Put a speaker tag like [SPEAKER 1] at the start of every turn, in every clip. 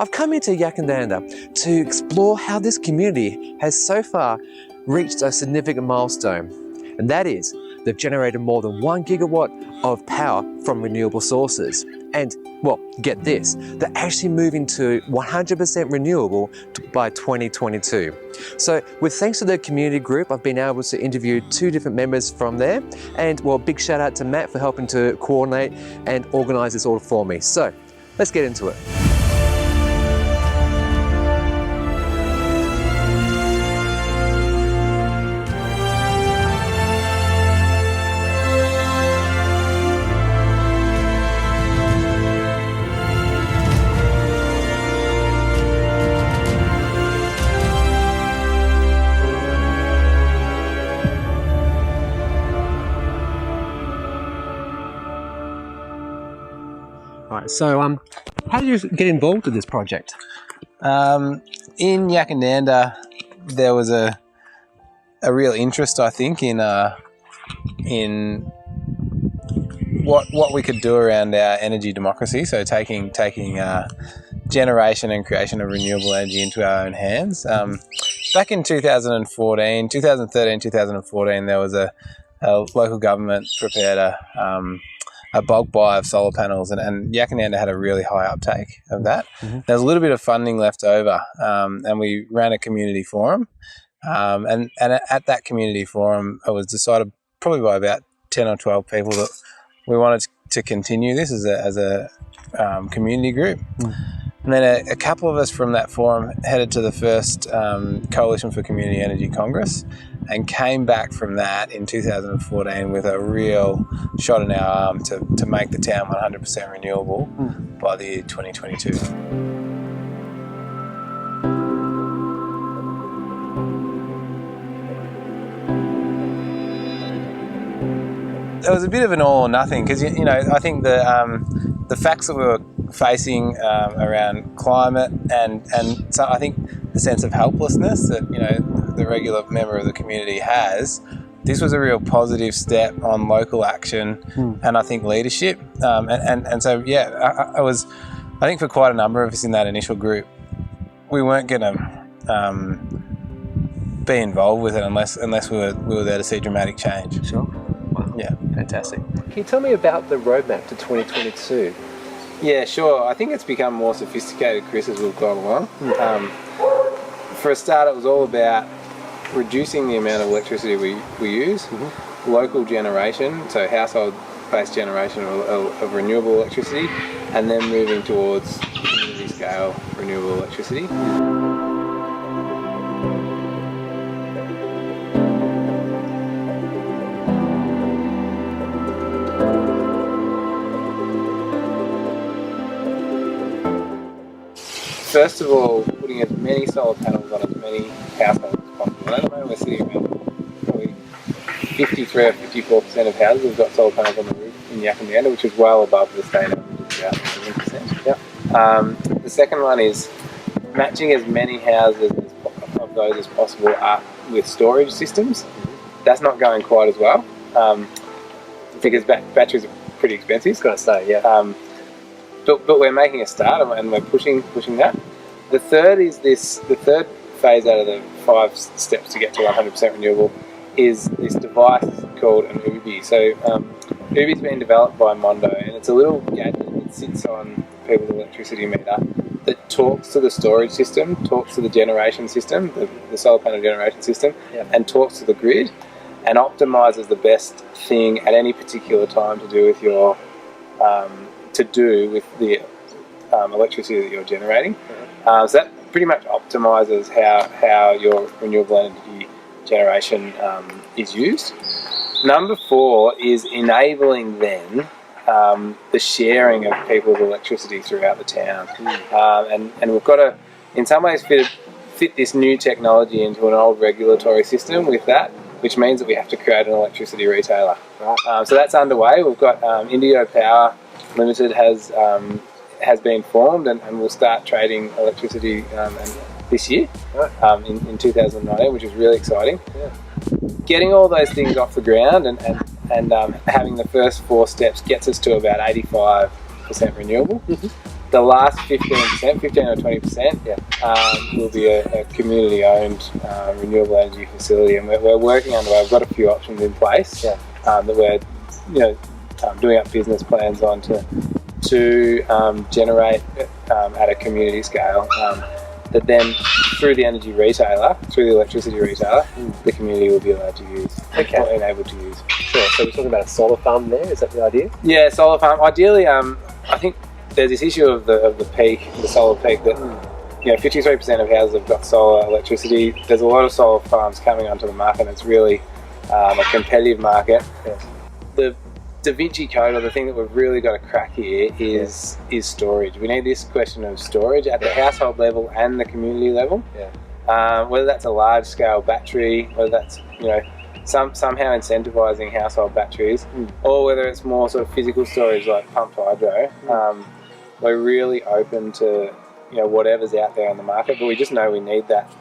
[SPEAKER 1] I've come into Yackandandah to explore how this community has so far reached a significant milestone, and that is they've generated more than 1 gigawatt of power from renewable sources. And, well, get this, they're actually moving to 100% renewable by 2022. So, with thanks to the community group, I've been able to interview 2 different members from there. And, well, big shout out to Matt for helping to coordinate and organise this all for me. So, let's get into it. Alright, so how did you get involved with this project?
[SPEAKER 2] In Yackandandah, there was a real interest, I think, in what we could do around our energy democracy. So taking generation and creation of renewable energy into our own hands. Back in 2013, 2014, there was a local government prepared a bulk buy of solar panels, and Yackandandah had a really high uptake of that. Mm-hmm. There was a little bit of funding left over, and we ran a community forum. And at that community forum, it was decided probably by about 10 or 12 people that we wanted to continue this as a community group. Mm. And then a couple of us from that forum headed to the first Coalition for Community Energy Congress and came back from that in 2014 with a real shot in our arm to make the town 100% renewable by the year 2022. It was a bit of an all or nothing because, you know, I think the facts that we were facing around climate and so I think the sense of helplessness that, you know, the regular member of the community has, this was a real positive step on local action and I think leadership. And so, yeah, I think for quite a number of us in that initial group, we weren't going to be involved with it unless we were there to see dramatic change.
[SPEAKER 1] Sure. Wow. Yeah, fantastic. Can you tell me about the roadmap to 2022?
[SPEAKER 2] Yeah, sure. I think it's become more sophisticated, Chris, as we've gone along. For a start, it was all about reducing the amount of electricity we use, local generation, so household-based generation of renewable electricity, and then moving towards community-scale renewable electricity. First of all, putting as many solar panels on as many households as possible. At the moment, we're sitting around probably 53 or 54% of houses have got solar panels on the roof in Yackandandah, which is well above the state average of about 7%. Yep. The second one is matching as many houses of those as possible up with storage systems. That's not going quite as well because batteries are pretty expensive.
[SPEAKER 1] Got to say, yeah.
[SPEAKER 2] But we're making a start and we're pushing that. The third phase out of the 5 steps to get to 100% renewable is this device called an Ubi. So Ubi's been developed by Mondo, and it's a little gadget that sits on people's electricity meter that talks to the storage system, talks to the generation system, the solar panel generation system, and talks to the grid, and optimises the best thing at any particular time to do with your the electricity that you're generating. So that pretty much optimises how your renewable energy generation is used. Number 4 is enabling then the sharing of people's electricity throughout the town. And we've got to, in some ways, fit this new technology into an old regulatory system with that, which means that we have to create an electricity retailer. So that's underway. We've got Indio Power Limited has been formed and will start trading electricity this year in 2019, which is really exciting. Yeah. Getting all those things off the ground and having the first 4 steps gets us to about 85% renewable. the last 15%, 15 or 20%, will be a community-owned renewable energy facility, and we're working underway. We've got a few options in place that we're, doing up business plans on to generate at a community scale. That then, through the energy retailer, through the electricity retailer, the community will be allowed to use, and able to use.
[SPEAKER 1] Sure. So we're talking about a solar farm there. Is that the idea?
[SPEAKER 2] Yeah, solar farm. Ideally, I think there's this issue of the peak, the solar peak, that 53% of houses have got solar electricity. There's a lot of solar farms coming onto the market, and it's really a competitive market.
[SPEAKER 1] Yeah.
[SPEAKER 2] The Da Vinci Code, or the thing that we've really got to crack here, is storage. We need this question of storage at the household level and the community level. Whether that's a large scale battery, whether that's somehow incentivising household batteries, or whether it's more sort of physical storage like pumped hydro. We're really open to whatever's out there on the market, but we just know we need that.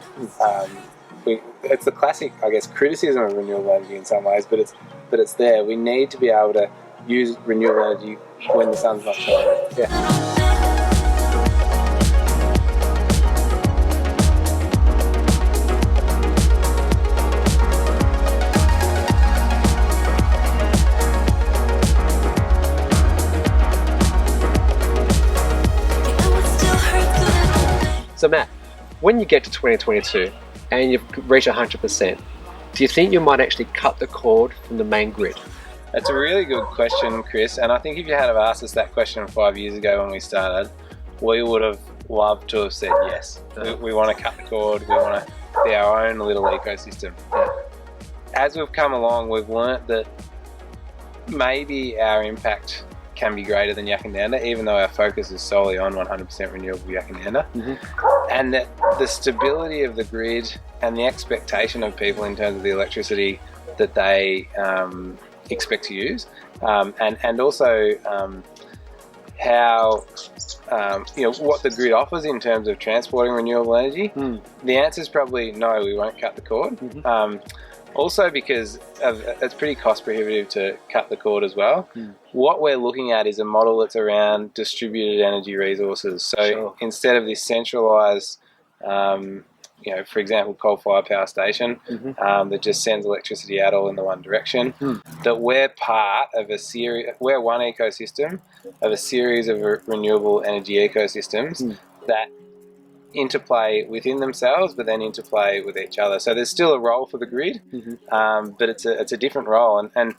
[SPEAKER 2] It's the classic, I guess, criticism of renewable energy in some ways, but it's there. We need to be able to use renewable energy when the sun's not shining.
[SPEAKER 1] So Matt, when you get to 2022 and you've reached 100%, do you think you might actually cut the cord from the main grid?
[SPEAKER 2] That's a really good question, Chris, and I think if you had have asked us that question 5 years ago when we started, we would have loved to have said yes. We want to cut the cord, we want to be our own little ecosystem. As we've come along, we've learnt that maybe our impact can be greater than Yackandandah, even though our focus is solely on 100% renewable Yackandandah. And that the stability of the grid and the expectation of people in terms of the electricity that they expect to use, and also how what the grid offers in terms of transporting renewable energy. The answer is probably no, we won't cut the cord. Also because it's pretty cost prohibitive to cut the cord as well. What we're looking at is a model that's around distributed energy resources. So instead of this centralised, for example, coal-fired power station that just sends electricity out all in the one direction, that we're part of we're one ecosystem of a series of renewable energy ecosystems that interplay within themselves, but then interplay with each other. So there's still a role for the grid, but it's a different role. And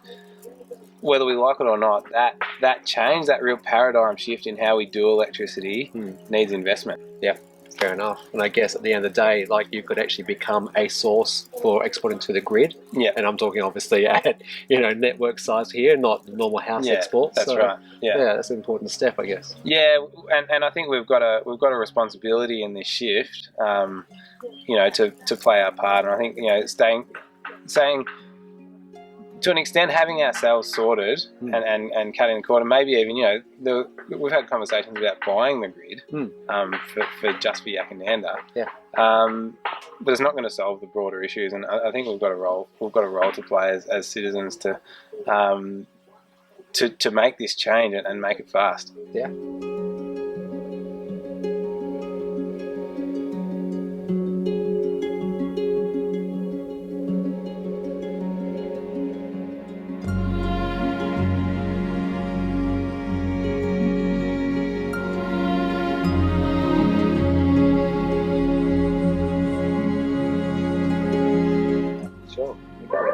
[SPEAKER 2] whether we like it or not, that change, that real paradigm shift in how we do electricity needs investment.
[SPEAKER 1] Fair enough. And I guess at the end of the day, like, you could actually become a source for exporting to the grid. And I'm talking obviously at network size here, not normal house exports.
[SPEAKER 2] That's right.
[SPEAKER 1] That's an important step, I guess.
[SPEAKER 2] And I think we've got a responsibility in this shift, to play our part. And I think saying to an extent, having ourselves sorted and cutting the cord, and maybe even we've had conversations about buying the grid for Yackandandah. But it's not going to solve the broader issues, and I think we've got a role to play as citizens to make this change and make it fast.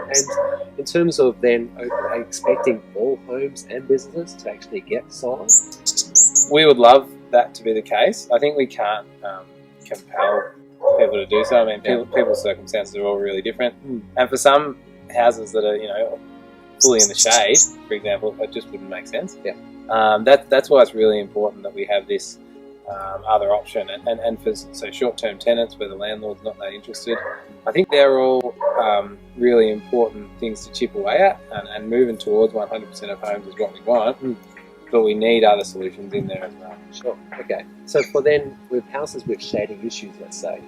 [SPEAKER 1] And in terms of then expecting all homes and businesses to actually get solar?
[SPEAKER 2] We would love that to be the case. I think we can't compel people to do so. I mean, people's circumstances are all really different. And for some houses that are, fully in the shade, for example, it just wouldn't make sense. That's why it's really important that we have this other option, and for short-term tenants where the landlord's not that interested, I think they're all really important things to chip away at, and moving towards 100% of homes is what we want, but we need other solutions in there as well.
[SPEAKER 1] Sure. Okay. So for then, with houses with shading issues, let's say,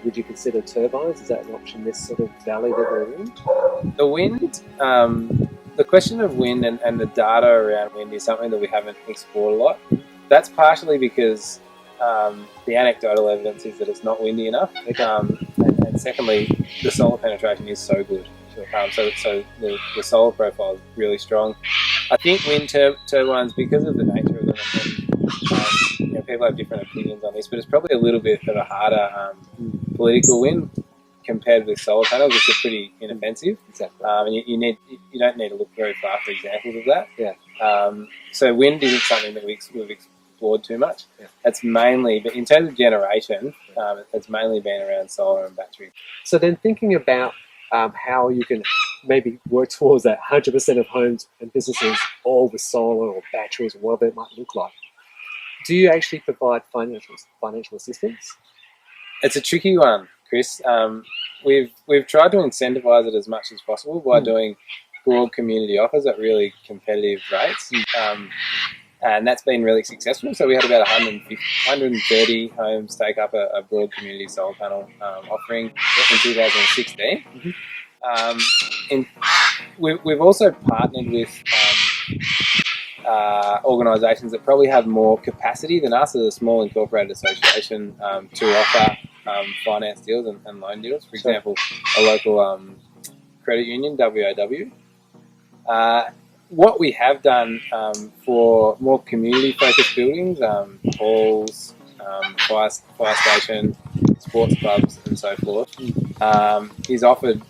[SPEAKER 1] would you consider turbines? Is that an option this sort of valley that we're in?
[SPEAKER 2] The wind, the question of wind and the data around wind is something that we haven't explored a lot. That's partially because the anecdotal evidence is that it's not windy enough, and secondly, the solar penetration is so good. So the solar profile is really strong. I think wind turbines, because of the nature of them, and people have different opinions on this, but it's probably a little bit of a harder political win compared with solar panels, which are pretty inoffensive.
[SPEAKER 1] Exactly.
[SPEAKER 2] And you don't need to look very far for examples of that.
[SPEAKER 1] Yeah.
[SPEAKER 2] So wind isn't something that we've explored too much.
[SPEAKER 1] Yeah.
[SPEAKER 2] It's mainly, but in terms of generation, it's mainly been around solar and battery.
[SPEAKER 1] So then thinking about how you can maybe work towards that 100% of homes and businesses all with solar or batteries or whatever it might look like, do you actually provide financial assistance?
[SPEAKER 2] It's a tricky one, Chris. We've tried to incentivise it as much as possible by doing broad community offers at really competitive rates. And that's been really successful. So we had about 130 homes take up a broad community solar panel offering in 2016. We've also partnered with organisations that probably have more capacity than us as a small incorporated association to offer finance deals and loan deals. For example, a local credit union, WAW. What we have done for more community-focused buildings, halls, fire station, sports clubs, and so forth, is offered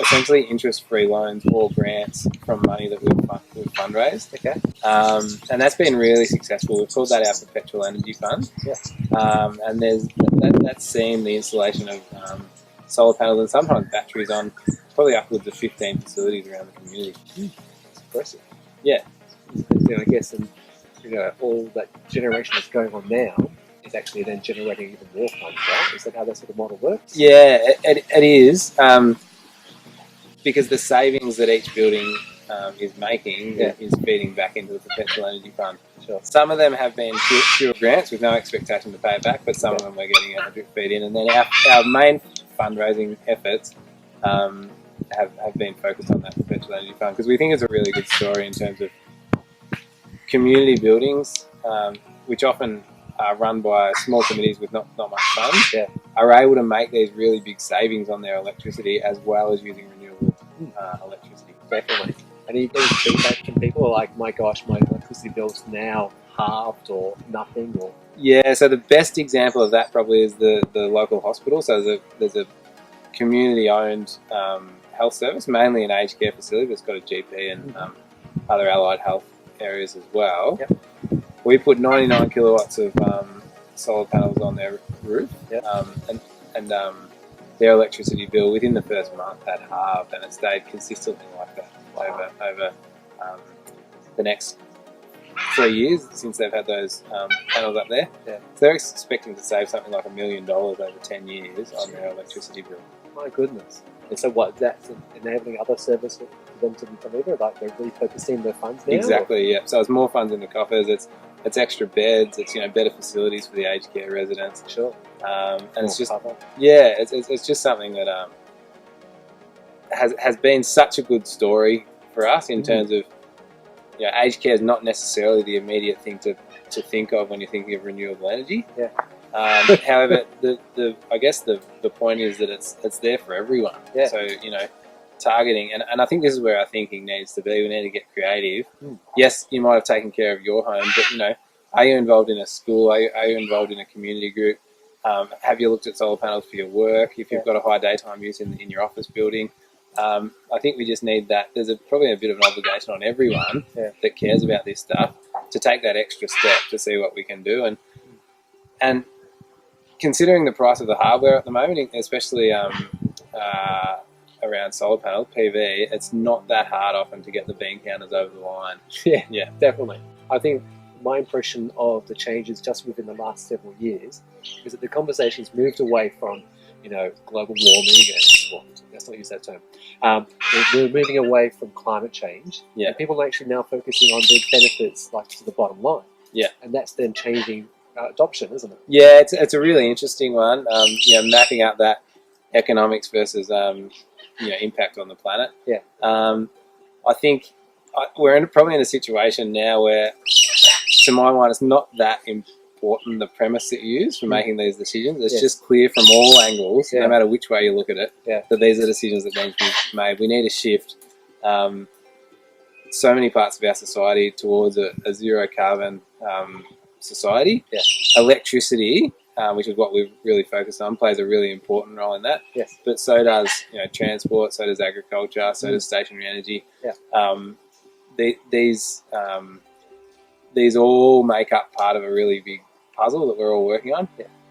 [SPEAKER 2] essentially interest-free loans or grants from money that we've fundraised.
[SPEAKER 1] Okay.
[SPEAKER 2] And that's been really successful. We've called that our Perpetual Energy Fund.
[SPEAKER 1] Yeah.
[SPEAKER 2] And that's seen the installation of solar panels and sometimes batteries on probably upwards of 15 facilities around the community.
[SPEAKER 1] That's impressive.
[SPEAKER 2] Yeah.
[SPEAKER 1] I guess, and all that generation that's going on now is actually then generating even more funds, right? Is that how that sort of model works?
[SPEAKER 2] Yeah, it is. Because the savings that each building is making is feeding back into the Perpetual Energy Fund.
[SPEAKER 1] Sure.
[SPEAKER 2] Some of them have been pure grants with no expectation to pay it back, but some of them we're getting a drip feed in. And then our main fundraising efforts have been focused on that Perpetual Energy Fund because we think it's a really good story in terms of community buildings, which often are run by small committees with not much funds, are able to make these really big savings on their electricity as well as using renewable electricity.
[SPEAKER 1] Definitely. And are you getting feedback from people like, my gosh, my electricity bill's now halved or nothing? Or
[SPEAKER 2] Yeah, so the best example of that probably is the local hospital. So there's a community-owned health service, mainly an aged care facility, but it's got a GP and other allied health areas as well.
[SPEAKER 1] Yep.
[SPEAKER 2] We put 99 kilowatts of solar panels on their roof, and their electricity bill within the first month had halved, and it stayed consistently like that over the next 3 years since they've had those panels up there.
[SPEAKER 1] Yeah.
[SPEAKER 2] So they're expecting to save something like $1 million over 10 years on their electricity bill.
[SPEAKER 1] my goodness. And so what, that's enabling other services for them to deliver? Like they're repurposing their funds now?
[SPEAKER 2] Exactly, yeah. So it's more funds in the coffers, it's extra beds, it's better facilities for the aged care residents.
[SPEAKER 1] Sure.
[SPEAKER 2] And it's just
[SPEAKER 1] cover.
[SPEAKER 2] it's just something that has been such a good story for us in terms of aged care is not necessarily the immediate thing to think of when you're thinking of renewable energy.
[SPEAKER 1] Yeah.
[SPEAKER 2] However, I guess the point is that it's there for everyone.
[SPEAKER 1] Yeah.
[SPEAKER 2] So targeting, and I think this is where our thinking needs to be. We need to get creative. Yes, you might have taken care of your home, but are you involved in a school? Are you involved in a community group? Have you looked at solar panels for your work? If you've got a high daytime use in your office building, I think we just need that. There's probably a bit of an obligation on everyone that cares about this stuff to take that extra step to see what we can do. And considering the price of the hardware at the moment, especially around solar panels, PV, it's not that hard often to get the bean counters over the line.
[SPEAKER 1] Yeah, definitely. I think my impression of the changes just within the last several years is that the conversation's moved away from, global warming and, well, let's not use that term. We're moving away from climate change.
[SPEAKER 2] Yeah.
[SPEAKER 1] And people are actually now focusing on the benefits, like to the bottom line.
[SPEAKER 2] Yeah.
[SPEAKER 1] And that's then changing adoption, isn't it?
[SPEAKER 2] Yeah, it's a really interesting one. Mapping out that economics versus impact on the planet.
[SPEAKER 1] Yeah.
[SPEAKER 2] I think we're probably in a situation now where to my mind, it's not that important, the premise that you use for making these decisions. It's just clear from all angles, no matter which way you look at it, that these are decisions that need to be made. We need to shift so many parts of our society towards a zero carbon society. Electricity, which is what we've really focused on, plays a really important role in that. But so does transport, so does agriculture, so does stationary energy. These all make up part of a really big puzzle that we're all working on.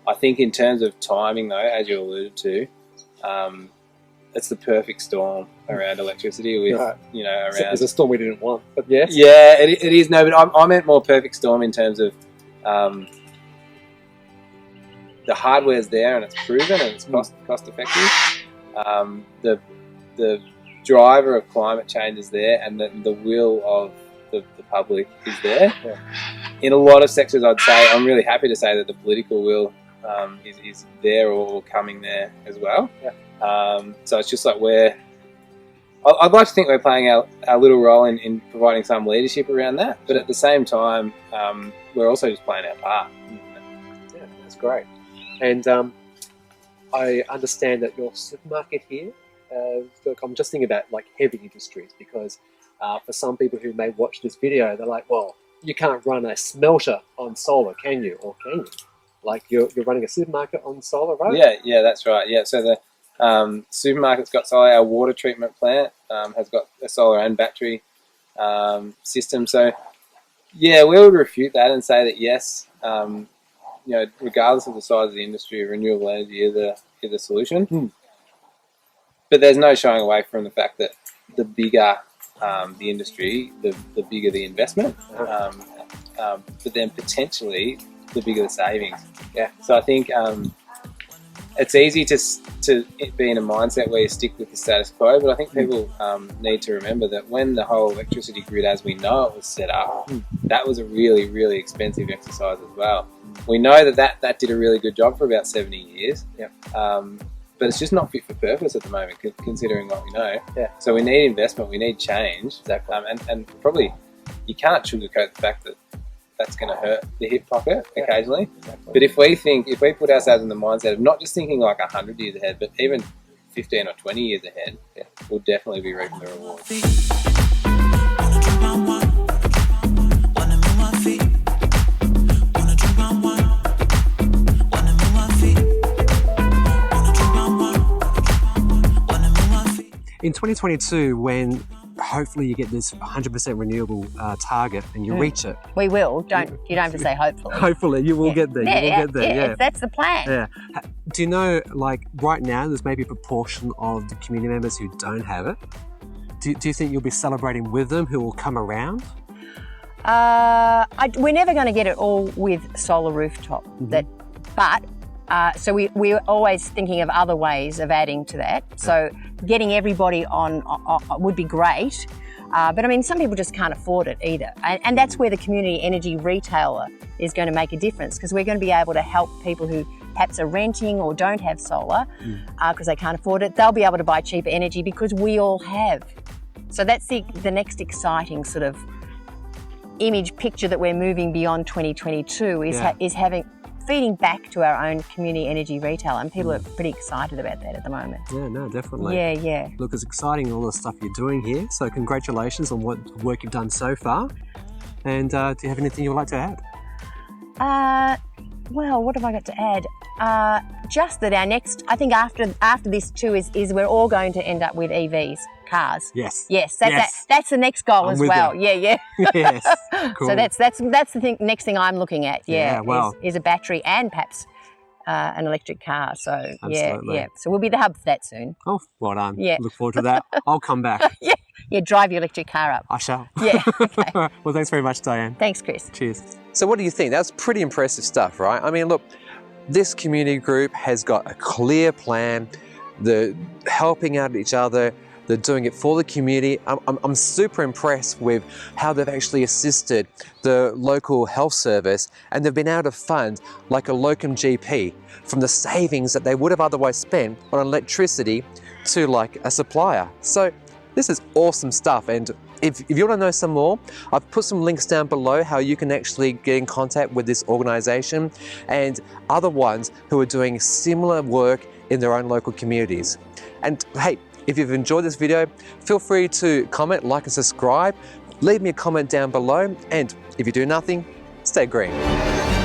[SPEAKER 2] I think in terms of timing, though, as you alluded to, it's the perfect storm around electricity. With around
[SPEAKER 1] it's a storm we didn't want, but yes.
[SPEAKER 2] Yeah, it is. No, but I meant more perfect storm in terms of the hardware's there and it's proven and it's cost effective. The driver of climate change is there, and the will of the public is there. In a lot of sectors, I'd say, I'm really happy to say that the political will is there or coming there as well. So it's just like I'd like to think we're playing our little role in providing some leadership around that, but at the same time, we're also just playing our part.
[SPEAKER 1] Yeah, that's great. And I understand that your supermarket here, look, I'm just thinking about like heavy industries, because for some people who may watch this video, they're like, well, you can't run a smelter on solar, can you? Or can you? Like you're running a supermarket on solar, right?
[SPEAKER 2] Yeah, that's right. Yeah, so the supermarket's got solar. Our water treatment plant has got a solar and battery system. So yeah, we would refute that and say that yes, regardless of the size of the industry, renewable energy is a solution. But there's no shying away from the fact that the bigger the industry, the bigger the investment, but then potentially the bigger the savings. So I think it's easy to be in a mindset where you stick with the status quo, but I think people need to remember that when the whole electricity grid as we know it was set up, that was a really, really expensive exercise as well. We know that did a really good job for about 70 years, but it's just not fit for purpose at the moment, considering what we know. So we need investment, we need change, and probably you can't sugarcoat the fact that that's going to hurt the hip pocket occasionally. But if we put ourselves in the mindset of not just thinking like 100 years ahead, but even 15 or 20 years ahead, we'll definitely be reaping the rewards.
[SPEAKER 1] In 2022, when hopefully you get this 100% renewable target and you reach it.
[SPEAKER 3] We will. You don't have to say hopefully.
[SPEAKER 1] Hopefully you will get there. You will get there. Yeah,
[SPEAKER 3] that's the plan.
[SPEAKER 1] Do you know, like right now, there's maybe a proportion of the community members who don't have it. Do you think you'll be celebrating with them, who will come around?
[SPEAKER 3] We're never going to get it all with solar rooftop. So we're always thinking of other ways of adding to that. So getting everybody on would be great. But I mean, some people just can't afford it either. And that's where the community energy retailer is going to make a difference, because we're going to be able to help people who perhaps are renting or don't have solar because they can't afford it. They'll be able to buy cheaper energy because we all have. So that's the next exciting sort of image picture that we're moving beyond 2022 is feeding back to our own community energy retail, and people are pretty excited about that at the moment.
[SPEAKER 1] Yeah, no, definitely.
[SPEAKER 3] Yeah.
[SPEAKER 1] Look, it's exciting, all the stuff you're doing here. So congratulations on what work you've done so far. And do you have anything you would like to add?
[SPEAKER 3] Well, what have I got to add? Just that our next, I think after this too, is we're all going to end up with EVs, cars.
[SPEAKER 1] Yes.
[SPEAKER 3] That's the next goal as well.
[SPEAKER 1] Yes. Cool.
[SPEAKER 3] So that's the next thing I'm looking at. Is a battery and perhaps an electric car. So
[SPEAKER 1] Absolutely.
[SPEAKER 3] So we'll be the hub for that soon.
[SPEAKER 1] Oh, well done. Yeah. Look forward to that. I'll come back.
[SPEAKER 3] Drive your electric car up.
[SPEAKER 1] I shall.
[SPEAKER 3] Yeah. Okay.
[SPEAKER 1] Well, thanks very much, Diane.
[SPEAKER 3] Thanks, Chris.
[SPEAKER 1] Cheers. So what do you think? That's pretty impressive stuff, right? I mean, look, this community group has got a clear plan. They're helping out each other. They're doing it for the community. I'm super impressed with how they've actually assisted the local health service, and they've been able to fund like a locum GP from the savings that they would have otherwise spent on electricity to like a supplier. So this is awesome stuff, and if you want to know some more, I've put some links down below how you can actually get in contact with this organization and other ones who are doing similar work in their own local communities. And hey, if you've enjoyed this video, feel free to comment, like and subscribe. Leave me a comment down below, and if you do nothing, stay green.